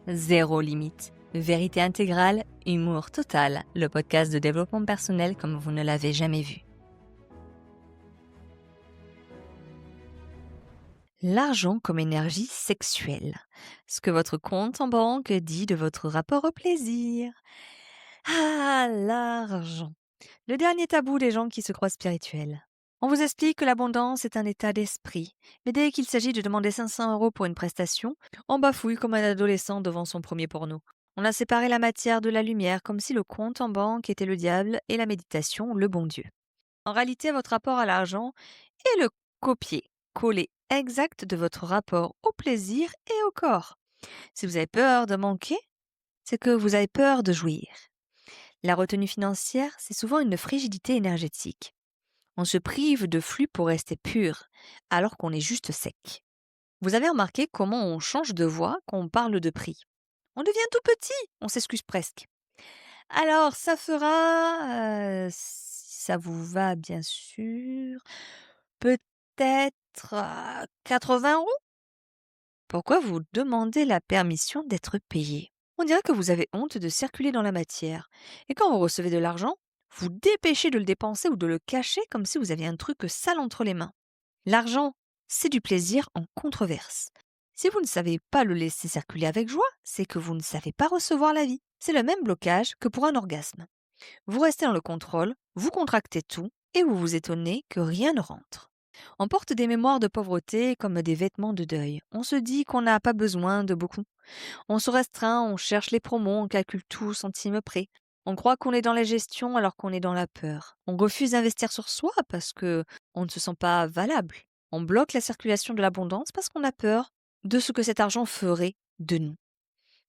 zéro limite. Vérité intégrale, humour total, le podcast de développement personnel comme vous ne l'avez jamais vu. L'argent comme énergie sexuelle. Ce que votre compte en banque dit de votre rapport au plaisir. Ah, l'argent. Le dernier tabou des gens qui se croient spirituels. On vous explique que l'abondance est un état d'esprit, mais dès qu'il s'agit de demander 500 € pour une prestation, on bafouille comme un adolescent devant son premier porno. On a séparé la matière de la lumière comme si le compte en banque était le diable et la méditation le bon Dieu. En réalité, votre rapport à l'argent est le copier-coller exact de votre rapport au plaisir et au corps. Si vous avez peur de manquer, c'est que vous avez peur de jouir. La retenue financière, c'est souvent une frigidité énergétique. On se prive de flux pour rester pur, alors qu'on est juste sec. Vous avez remarqué comment on change de voix quand on parle de prix. On devient tout petit, on s'excuse presque. Alors, ça fera, si ça vous va bien sûr, peut-être 80 €? Pourquoi vous demandez la permission d'être payé? On dirait que vous avez honte de circuler dans la matière. Et quand vous recevez de l'argent, vous dépêchez de le dépenser ou de le cacher comme si vous aviez un truc sale entre les mains. L'argent, c'est du plaisir en controverse. Si vous ne savez pas le laisser circuler avec joie, c'est que vous ne savez pas recevoir la vie. C'est le même blocage que pour un orgasme. Vous restez dans le contrôle, vous contractez tout et vous vous étonnez que rien ne rentre. On porte des mémoires de pauvreté comme des vêtements de deuil. On se dit qu'on n'a pas besoin de beaucoup. On se restreint, on cherche les promos, on calcule tout centime près. On croit qu'on est dans la gestion alors qu'on est dans la peur. On refuse d'investir sur soi parce que on ne se sent pas valable. On bloque la circulation de l'abondance parce qu'on a peur de ce que cet argent ferait de nous.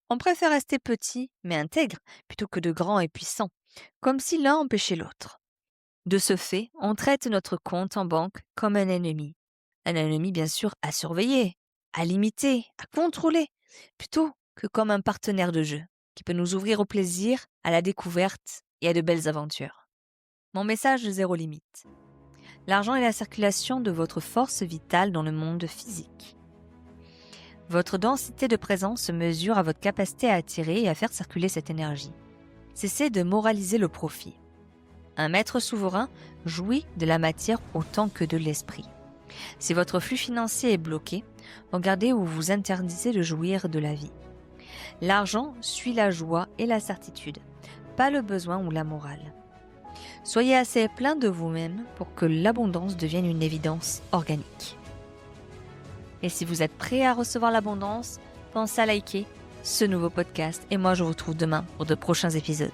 On préfère rester petit mais intègre plutôt que de grand et puissant, comme si l'un empêchait l'autre. De ce fait, on traite notre compte en banque comme un ennemi. Un ennemi bien sûr à surveiller, à limiter, à contrôler, plutôt que comme un partenaire de jeu qui peut nous ouvrir au plaisir, à la découverte et à de belles aventures. Mon message zéro limite. L'argent est la circulation de votre force vitale dans le monde physique. Votre densité de présence se mesure à votre capacité à attirer et à faire circuler cette énergie. Cessez de moraliser le profit. Un maître souverain jouit de la matière autant que de l'esprit. Si votre flux financier est bloqué, regardez où vous interdisez de jouir de la vie. L'argent suit la joie et la certitude, pas le besoin ou la morale. Soyez assez plein de vous-même pour que l'abondance devienne une évidence organique. Et si vous êtes prêt à recevoir l'abondance, pensez à liker ce nouveau podcast et moi je vous retrouve demain pour de prochains épisodes.